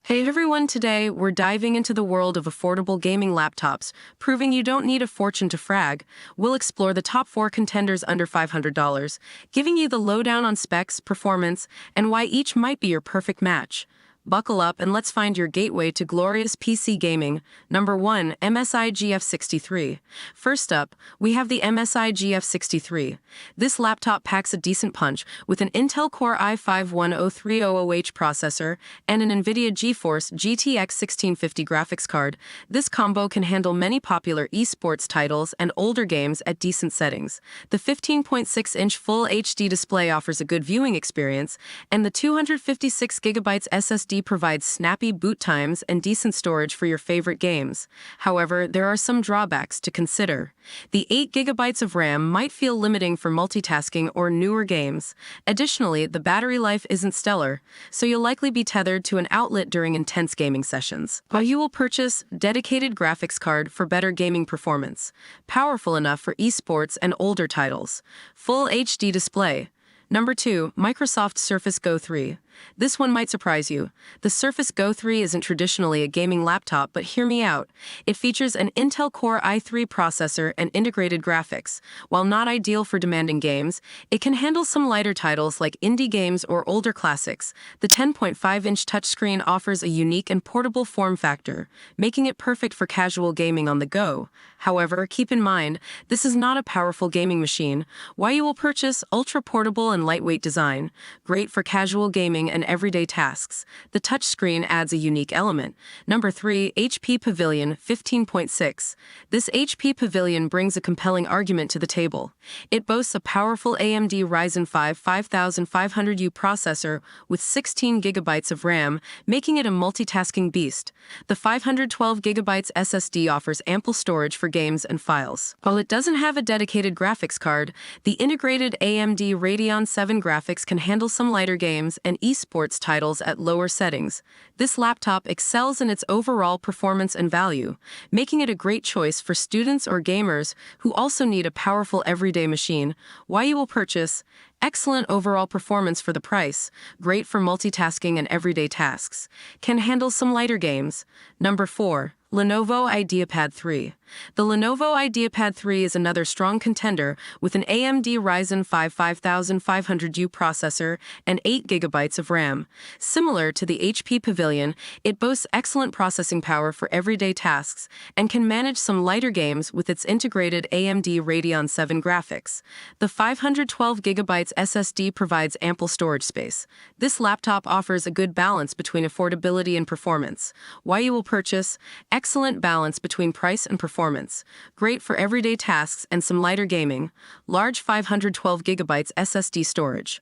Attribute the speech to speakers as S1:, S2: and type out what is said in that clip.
S1: Hey everyone, today we're diving into the world of affordable gaming laptops, proving you don't need a fortune to frag. We'll explore the top 4 contenders under $500, giving you the lowdown on specs, performance, and why each might be your perfect match. Buckle up and let's find your gateway to glorious PC gaming. Number 1. MSI Gf63. First up, we have the MSI Gf63. This laptop packs a decent punch with an Intel Core i5-10300H processor and an NVIDIA GeForce GTX 1650 graphics card. This combo can handle many popular esports titles and older games at decent settings. The 15.6-inch Full HD display offers a good viewing experience, and the 256GB SSD provides snappy boot times and decent storage for your favorite games. However, there are some drawbacks to consider. The 8GB of RAM might feel limiting for multitasking or newer games. Additionally, the battery life isn't stellar, so you'll likely be tethered to an outlet during intense gaming sessions. But you will purchase dedicated graphics card for better gaming performance, powerful enough for esports and older titles. Full HD display. Number 2. Microsoft Surface Go3. This one might surprise you. The Surface Go3 isn't traditionally a gaming laptop, but hear me out. It features an Intel Core i3 processor and integrated graphics. While not ideal for demanding games, it can handle some lighter titles like indie games or older classics. The 10.5-inch touchscreen offers a unique and portable form factor, making it perfect for casual gaming on the go. However, keep in mind, this is not a powerful gaming machine. Why you will purchase ultra-portable and lightweight design, great for casual gaming and everyday tasks. The touchscreen adds a unique element. Number 3. HP Pavilion 15.6. This HP Pavilion brings a compelling argument to the table. It boasts a powerful AMD Ryzen 5 5500U processor with 16GB of RAM, making it a multitasking beast. The 512GB SSD offers ample storage for games and files. While it doesn't have a dedicated graphics card, the integrated AMD Radeon 7 graphics can handle some lighter games and esports titles at lower settings. This laptop excels in its overall performance and value, making it a great choice for students or gamers who also need a powerful everyday machine. Why you will purchase: excellent overall performance for the price, great for multitasking and everyday tasks, can handle some lighter games. Number 4. Lenovo IdeaPad 3. The Lenovo IdeaPad 3 is another strong contender with an AMD Ryzen 5 5500U processor and 8GB of RAM. Similar to the HP Pavilion, it boasts excellent processing power for everyday tasks and can manage some lighter games with its integrated AMD Radeon 7 graphics. The 512GB SSD provides ample storage space. This laptop offers a good balance between affordability and performance. Why you will purchase: excellent balance between price and performance, great for everyday tasks and some lighter gaming, large 512GB SSD storage.